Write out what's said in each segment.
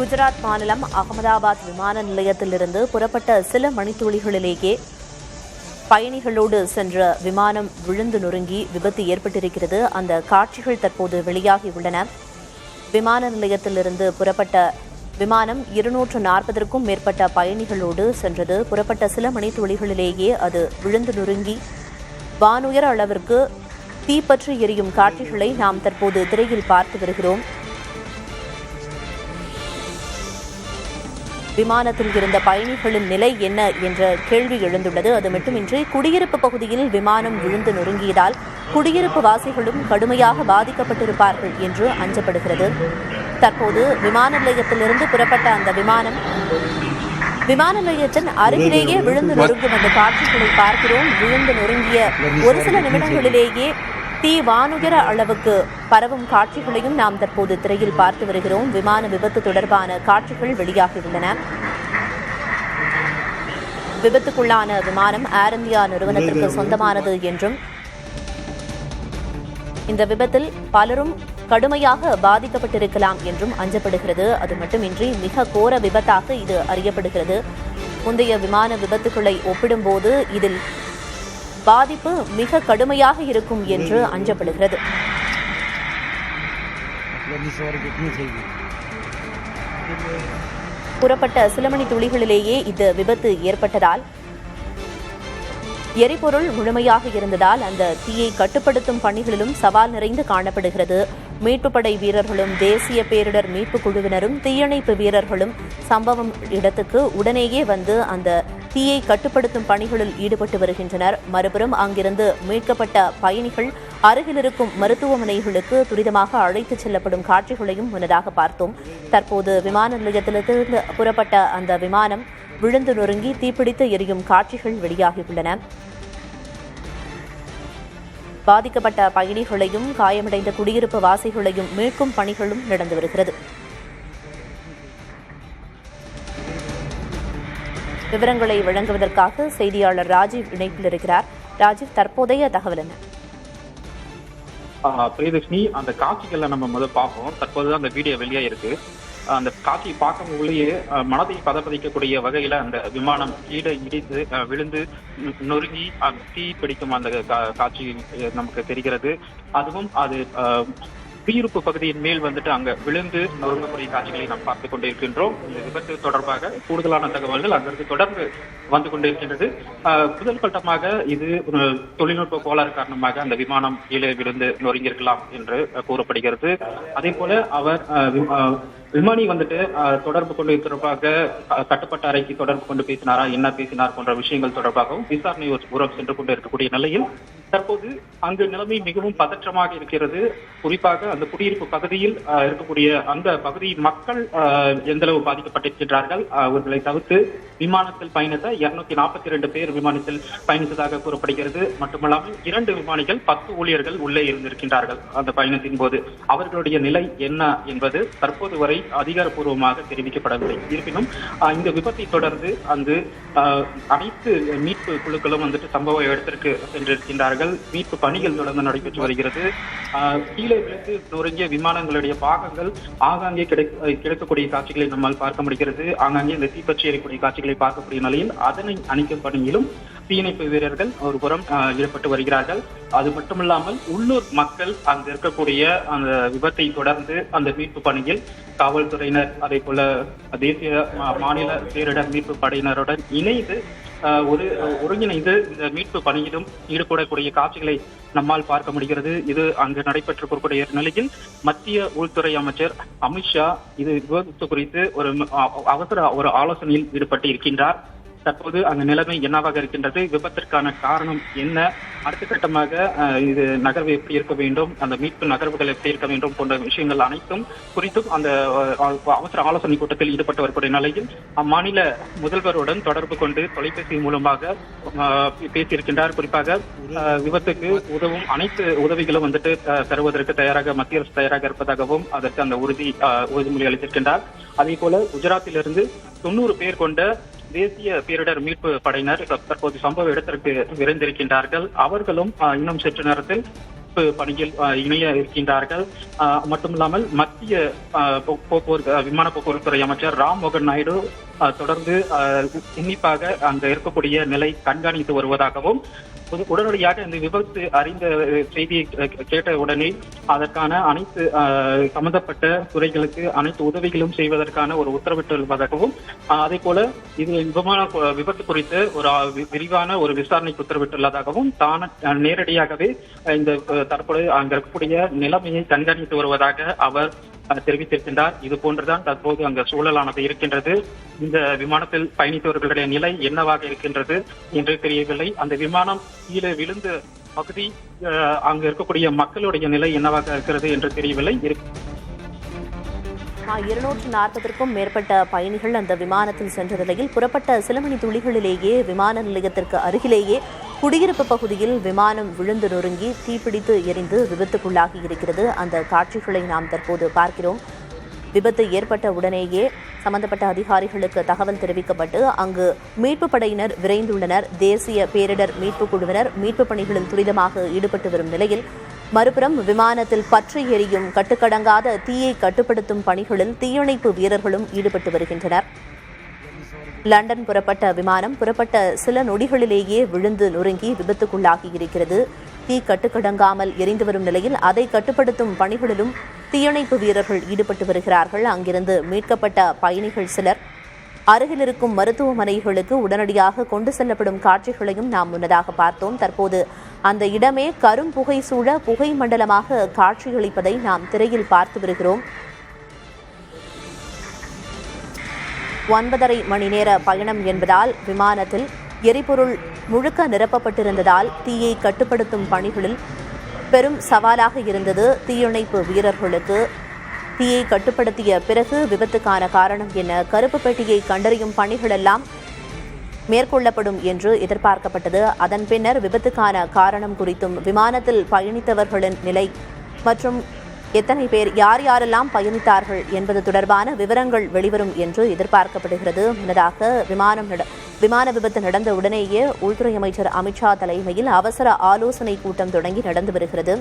குஜராத் மாநிலம் அகமதாபாத் விமான நிலையத்திலிருந்து புறப்பட்ட சில மணித்துளிகளிலேயே பயணிகளோடு சென்ற விமானம் விழுந்து நொறுங்கி விபத்து ஏற்பட்டிருக்கிறது. அந்த காட்சிகள் தற்போது வெளியாகியுள்ளன. விமான நிலையத்திலிருந்து புறப்பட்ட விமானம் 240க்கும் மேற்பட்ட பயணிகளோடு சென்றது. புறப்பட்ட சில மணித்துளிகளிலேயே அது விழுந்து நொறுங்கி வானுயர அளவிற்கு தீப்பற்றி எரியும் காட்சிகளை நாம் தற்போது திரையில் பார்த்து வருகிறோம். விமானத்தில் இருந்த பயணிகளின் நிலை என்ன என்ற கேள்வி எழுந்துள்ளது. அது மட்டுமின்றி குடியிருப்பு பகுதியில் விமானம் விழுந்து நொறுங்கியதால் குடியிருப்பு வாசிகளும் கடுமையாக பாதிக்கப்பட்டிருப்பார்கள் என்று அஞ்சப்படுகிறது. தற்போது விமான நிலையத்திலிருந்து புறப்பட்ட அந்த விமான நிலையத்தின் அருகிலேயே விழுந்து நொறுங்கும் அந்த காட்சிகளை பார்க்கிறோம். விழுந்து நொறுங்கிய ஒரு சில நிமிடங்களிலேயே தீ வானுயர அளவுக்கு பரவும் காட்சிகளையும் நாம் தற்போது திரையில் பார்த்து வருகிறோம். விமான விபத்து தொடர்பான காட்சிகள் வெளியாகியுள்ளன. விபத்துக்குள்ளான விமானம் ஏர் இந்தியா நிறுவனத்திற்கு சொந்தமானது என்றும் இந்த விபத்தில் பலரும் கடுமையாக பாதிக்கப்பட்டிருக்கலாம் என்றும் அஞ்சப்படுகிறது. அது மட்டுமின்றி மிக கோர விபத்தாக இது அறியப்படுகிறது. முந்தைய விமான விபத்துக்களை ஒப்பிடும்போது இதில் பாதிப்பு மிக கடுமையாக இருக்கும் என்று அஞ்சப்படுகிறது. புறப்பட்ட சில மணி துளிகளிலேயே இந்த விபத்து ஏற்பட்டதால் எரிபொருள் முழுமையாக இருந்ததால் அந்த தீயை கட்டுப்படுத்தும் பணிகளிலும் சவால் நிறைந்து காணப்படுகிறது. மீட்புப் படை வீரர்களும் தேசிய பேரிடர் மீட்புக் குழுவினரும் தீயணைப்பு வீரர்களும் சம்பவம் இடத்துக்கு உடனேயே வந்து அந்த தீயை கட்டுப்படுத்தும் பணிகளில் ஈடுபட்டு வருகின்றனர். மறுபுறம் அங்கிருந்து மீட்கப்பட்ட பயணிகள் அருகில் இருக்கும் மருத்துவமனைகளுக்கு துரிதமாக அழைத்துச் செல்லப்படும் காட்சிகளையும் முன்னதாக பார்த்தோம். தற்போது விமான நிலையத்திலிருந்து புறப்பட்ட அந்த விமானம் விழுந்து நொறுங்கி தீப்பிடித்து எரியும் காட்சிகள் வெளியாகியுள்ளன. பாதிக்கப்பட்ட பயணிகளையும் காயமடைந்த குடியிருப்பு வாசிகளையும் மீட்கும் பணிகளும் நடந்து வருகிறது. விவரங்களை வழங்குவதற்காக செய்தியாளர் ராஜீவ் இணைப்பில் இருக்கிறார். ராஜீவ், தற்போதைய தகவல் என்ன? பிரியதர்ஷினி, அந்த காட்சிகளை நம்ம முதல் பார்ப்போம். தற்போது அந்த வீடியோ வெளியே இருக்கு. அந்த காட்சியை பார்க்கும்போதே மனதை பதப்பதிக்கக்கூடிய வகையில அந்த விமானம் கீழே இடித்து விழுந்து நொறுங்கி தீ பிடிக்கும் அந்த காட்சி நமக்கு தெரிகிறது. அதுவும் அது குடியிருப்பு பகுதியின் மேல் வந்துட்டு அங்க விழுந்து நொறுங்கக்கூடிய காட்சிகளை நாம் பார்த்துக் கொண்டிருக்கின்றோம். இந்த விபத்து தொடர்பாக கூடுதலான தகவல்கள் அங்கிருந்து தொடர்ந்து வந்து கொண்டிருக்கின்றது. முதல் கட்டமாக இது தொழில்நுட்ப கோளாறு காரணமாக அந்த விமானம் கீழே விழுந்து நொறுங்கியிருக்கலாம் என்று கூறப்படுகிறது. அதே போல அவர் விமானி வந்துட்டு தொடர்பு கொண்டு தொடர்பாக கட்டுப்பட்ட அறைக்கு தொடர்பு கொண்டு பேசினாரா, என்ன பேசினார் போன்ற விஷயங்கள் தொடர்பாகவும் விசாரணை உரம் சென்று கொண்டு இருக்கக்கூடிய நிலையில் தற்போது அங்கு நிலைமை மிகவும் பதற்றமாக இருக்கிறது. குறிப்பாக அந்த குடியிருப்பு பகுதியில் இருக்கக்கூடிய அந்த பகுதி மக்கள் எந்த அளவு பாதிக்கப்பட்டிருக்கின்றார்கள். அவர்களை தவிர்த்து விமானத்தில் பயணித்த 242 பேர் விமானத்தில் பயணித்ததாக கூறப்படுகிறது. மட்டுமல்லாமல் 2 விமானிகள் 10 ஊழியர்கள் உள்ளே இருந்திருக்கின்றார்கள் அந்த பயணத்தின் போது. அவர்களுடைய நிலை என்ன என்பது தற்போது வரை அதிகாரப்பூர்வமாக தெரிவிக்கப்படவில்லை. இருப்பினும் இந்த விபத்தை தொடர்ந்து அங்கு அனைத்து மீட்பு குழுக்களும் வந்துட்டு சம்பவ இடத்திற்கு சென்றிருக்கின்றார்கள். மீட்பு பணிகள் தொடர்ந்து நடைபெற்று வருகிறது. கீழே விழுந்து நொறுங்கிய விமானங்களுடைய பாகங்கள் ஆங்காங்கே கிடைக்கக்கூடிய காட்சிகளை நம்மால் பார்க்க முடிகிறது. ஆங்காங்கே இந்த தீப்பற்றி எறியக்கூடிய காட்சிகளை பார்க்கக்கூடிய நிலையில் அதனை அணைக்கும் பணியிலும் தீயணைப்பு வீரர்கள் ஒரு புறம் ஈடுபட்டு வருகிறார்கள். அது மட்டுமில்லாமல் உள்ளூர் மக்கள் அங்கு இருக்கக்கூடிய அந்த விபத்தை தொடர்ந்து அந்த மீட்பு பணியில் காவல்துறையினர் அதே போல தேசிய மாநில பேரிடர் மீட்பு படையினருடன் இணைந்து ஒருங்கிணைந்து இந்த மீட்பு பணியிலும் ஈடுபடக்கூடிய காட்சிகளை நம்மால் பார்க்க முடிகிறது. இது அங்கு நடைபெற்றிருக்கக்கூடிய நிலையில் மத்திய உள்துறை அமைச்சர் அமித்ஷா இது விபத்து குறித்து ஒரு ஆலோசனையில் ஈடுபட்டு இருக்கின்றார். தற்போது அந்த நிலைமை என்னவாக இருக்கின்றது, விபத்திற்கான காரணம் என்ன, அடுத்த கட்டமாக இது நகர்வு எப்படி இருக்க வேண்டும், அந்த மீட்பு நகர்வுகள் எப்படி இருக்க வேண்டும் போன்ற விஷயங்கள் அனைத்தும் குறித்தும் அந்த அவசர ஆலோசனை கூட்டத்தில் ஈடுபட்டு வரக்கூடிய நிலையில் அம்மாநில முதல்வருடன் தொடர்பு கொண்டு தொலைபேசி மூலமாக பேசியிருக்கின்றார். குறிப்பாக விபத்துக்கு உதவும் அனைத்து உதவிகளும் வந்துட்டு தருவதற்கு தயாராக மத்திய அரசு தயாராக இருப்பதாகவும் அதற்கு அந்த உறுதிமொழி அளித்திருக்கின்றார். அதே போல குஜராத்திலிருந்து 90 பேர் கொண்ட தேசிய பேரிடர் மீட்பு படையினர் தற்போது சம்பவ இடத்திற்கு விரைந்திருக்கின்றார்கள். அவர்களும் இன்னும் சற்று நேரத்தில் மீட்பு பணியில் இணைய இருக்கின்றார்கள். மட்டுமில்லாமல் மத்திய விமான போக்குவரத்து துறை அமைச்சர் ராம் மோகன் நாயுடு தொடர்ந்து உன்னிப்பாக அங்க இருக்கக்கூடிய நிலை கண்காணித்து வருவதாகவும், உடனடியாக இந்த விபத்து அறிந்த செய்தியை கேட்ட உடனே அதற்கான அனைத்து சம்பந்தப்பட்ட துறைகளுக்கு அனைத்து உதவிகளும் செய்வதற்கான ஒரு உத்தரவிட்டுள்ளதாகவும், அதே போல இது விமான விபத்து குறித்து ஒரு விரிவான ஒரு விசாரணைக்கு உத்தரவிட்டுள்ளதாகவும் தான் நேரடியாகவே இந்த தற்போது அங்க இருக்கக்கூடிய நிலைமையை கண்காணித்து வருவதாக அவர் தெரிவித்திருக்கின்றார். இது போன்றுதான் தற்போது அங்க சூழலானது இருக்கின்றது. இந்த விமானத்தில் பயணித்தவர்களுடைய நிலை என்னவாக இருக்கின்றது என்று தெரியவில்லை. அந்த விமானம் கீழே விழுந்த பகுதி அங்கு இருக்கக்கூடிய மக்களுடைய நிலை என்னவாக இருக்கிறது என்று தெரியவில்லை. 240க்கும் மேற்பட்ட பயணிகள் அந்த விமானத்தில் சென்ற நிலையில் புறப்பட்ட சில மணி துளிகளிலேயே விமான நிலையத்திற்கு அருகிலேயே குடியிருப்பு பகுதியில் விமானம் விழுந்து நொறுங்கி தீப்பிடித்து எரிந்து விபத்துக்குள்ளாகி இருக்கிறது. அந்த காட்சிகளை நாம் தற்போது பார்க்கிறோம். விபத்து ஏற்பட்ட உடனேயே சம்பந்தப்பட்ட அதிகாரிகளுக்கு தகவல் தெரிவிக்கப்பட்டு அங்கு மீட்பு படையினர் விரைந்துள்ளனர். தேசிய பேரிடர் மீட்பு குழுவினர் மீட்பு பணிகளில் துரிதமாக ஈடுபட்டு வரும் நிலையில், மறுபுறம் விமானத்தில் பற்றி எரியும் கட்டுக்கடங்காத தீயை கட்டுப்படுத்தும் பணிகளில் தீயணைப்பு வீரர்களும் ஈடுபட்டு வருகின்றனர். லண்டன் புறப்பட்ட விமானம் புறப்பட்ட சில நொடிகளிலேயே விழுந்து நொறுங்கி விபத்துக்குள்ளாகி இருக்கிறது. தீ கட்டுக்கடங்காமல் எரிந்து வரும் நிலையில் அதை கட்டுப்படுத்தும் பணிகளிலும் தீயணைப்பு வீரர்கள் ஈடுபட்டு வருகிறார்கள். அங்கிருந்து மீட்கப்பட்ட பயணிகள் சிலர் அருகில் இருக்கும் மருத்துவமனைகளுக்கு உடனடியாக கொண்டு செல்லப்படும் காட்சிகளையும் நாம் முன்னதாக பார்த்தோம். தற்போது அந்த இடமே கரும் புகை சூழ புகை மண்டலமாக காட்சியளிப்பதை நாம் திரையில் பார்த்து வருகிறோம். 9.5 மணி நேர பயணம் என்பதால் விமானத்தில் எரிபொருள் முழுக்க நிரப்பப்பட்டிருந்ததால் தீயை கட்டுப்படுத்தும் பணிகளில் பெரும் சவாலாக இருந்தது தீயணைப்பு வீரர்களுக்கு. தீயை கட்டுப்படுத்திய பிறகு விபத்துக்கான காரணம் என்ன, கருப்பு பெட்டியை கண்டறியும் பணிகளெல்லாம் மேற்கொள்ளப்படும் என்று எதிர்பார்க்கப்பட்டது. அதன் பின்னர் விபத்துக்கான காரணம் குறித்தும் விமானத்தில் பயணித்தவர்களின் நிலை மற்றும் எத்தனை பேர் யார் யாரெல்லாம் பயணித்தார்கள் என்பது தொடர்பான விவரங்கள் வெளிவரும் என்று எதிர்பார்க்கப்படுகிறது. முன்னதாக விமான விபத்து நடந்த உடனேயே உள்துறை அமைச்சர் அமித்ஷா தலைமையில் அவசர ஆலோசனை கூட்டம் தொடங்கி நடந்து வருகிறது.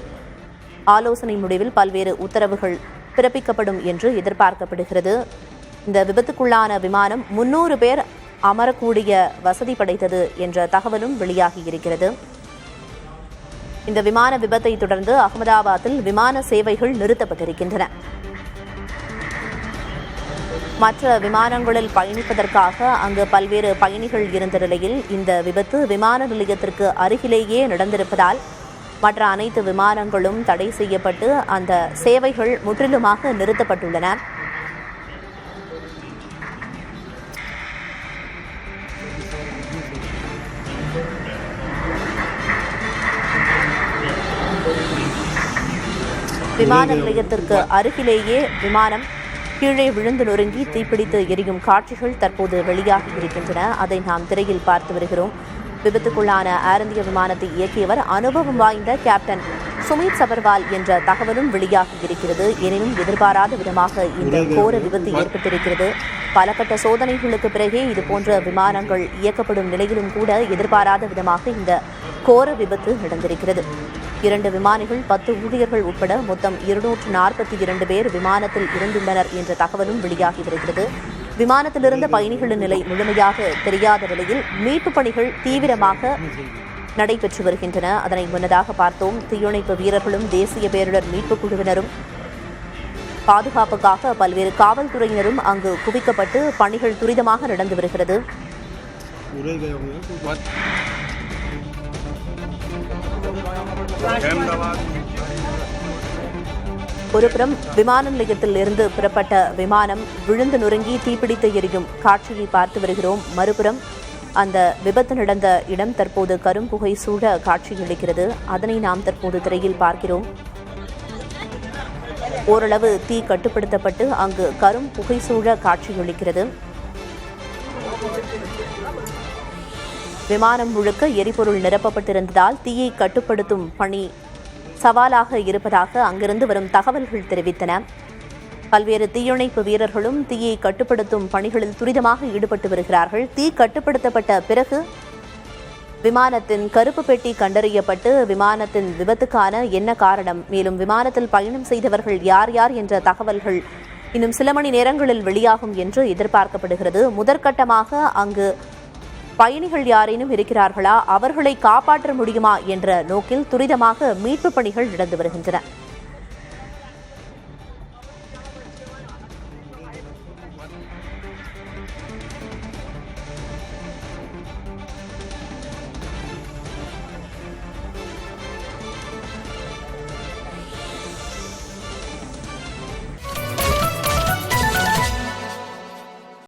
ஆலோசனை முடிவில் பல்வேறு உத்தரவுகள் பிறப்பிக்கப்படும் என்று எதிர்பார்க்கப்படுகிறது. இந்த விபத்துக்குள்ளான விமானம் 300 பேர் அமரக்கூடிய வசதி படைத்தது என்ற தகவலும் வெளியாகி இருக்கிறது. இந்த விமான விபத்தை தொடர்ந்து அகமதாபாத்தில் விமான சேவைகள் நிறுத்தப்பட்டிருக்கின்றன. மற்ற விமானங்களில் பயணிப்பதற்காக அங்கு பல்வேறு பயணிகள் இருந்த நிலையில் இந்த விபத்து விமான நிலையத்திற்கு அருகிலேயே நடந்திருப்பதால் மற்ற அனைத்து விமானங்களும் தடை செய்யப்பட்டு அந்த சேவைகள் முற்றிலுமாக நிறுத்தப்பட்டுள்ளன. விமான நிலையத்திற்கு அருகிலேயே விமானம் கீழே விழுந்து நொறுங்கி தீப்பிடித்து எரியும் காட்சிகள் தற்போது வெளியாகி இருக்கின்றன. அதை நாம் திரையில் பார்த்து வருகிறோம். விபத்துக்குள்ளான ஏர் இந்தியா விமானத்தை இயக்கியவர் அனுபவம் வாய்ந்த கேப்டன் சுமித் சபர்வால் என்ற தகவலும் வெளியாகி இருக்கிறது. எனினும் எதிர்பாராத விதமாக இந்த கோர விபத்து ஏற்பட்டிருக்கிறது. பல கட்ட சோதனைகளுக்கு பிறகே இதுபோன்ற விமானங்கள் இயக்கப்படும் நிலையிலும் கூட எதிர்பாராத விதமாக இந்த கோர விபத்து நடந்திருக்கிறது. 2 விமானிகள் 10 ஊழியர்கள் உட்பட மொத்தம் 242 பேர் விமானத்தில் இருந்துள்ளனர் என்ற தகவலும் வெளியாகி வருகிறது. விமானத்தில் இருந்த பயணிகளின் நிலை முழுமையாக தெரியாத நிலையில் மீட்பு பணிகள் தீவிரமாக நடைபெற்று வருகின்றன. அதனை முன்னதாக பார்த்தோம். தீயணைப்பு வீரர்களும் தேசிய பேரிடர் மீட்பு குழுவினரும் பாதுகாப்புக்காக பல்வேறு காவல்துறையினரும் அங்கு குவிக்கப்பட்டு பணிகள் துரிதமாக நடந்து வருகிறது. ஒருபுறம் விமான நிலையத்தில் இருந்து புறப்பட்ட விமானம் விழுந்து நொறுங்கி தீப்பிடித்து எரியும் காட்சியை பார்த்து வருகிறோம். மறுபுறம் அந்த விபத்து நடந்த இடம் தற்போது கரும் புகை சூழ காட்சியளிக்கிறது. அதனை நாம் தற்போது திரையில் பார்க்கிறோம். ஓரளவு தீ கட்டுப்படுத்தப்பட்டு அங்கு கரும் புகை சூழ காட்சியளிக்கிறது. விமானம் முழுக்க எரிபொருள் நிரப்பப்பட்டிருந்ததால் தீயை கட்டுப்படுத்தும் பணி சவாலாக இருப்பதாக அங்கிருந்து வரும் தகவல்கள் தெரிவித்தன. பல்வேறு தீயணைப்பு வீரர்களும் தீயை கட்டுப்படுத்தும் பணிகளில் துரிதமாக ஈடுபட்டு வருகிறார்கள். தீ கட்டுப்படுத்தப்பட்ட பிறகு விமானத்தின் கருப்பு பெட்டி கண்டறியப்பட்டு விமானத்தின் விபத்துக்கான என்ன காரணம், மேலும் விமானத்தில் பயணம் செய்தவர்கள் யார் யார் என்ற தகவல்கள் இன்னும் சில மணி நேரங்களில் வெளியாகும் என்று எதிர்பார்க்கப்படுகிறது. முதற்கட்டமாக அங்கு பயணிகள் யாரேனும் இருக்கிறார்களா, அவர்களை காப்பாற்ற முடியுமா என்ற நோக்கில் துரிதமாக மீட்புப் பணிகள் நடந்து வருகின்றன.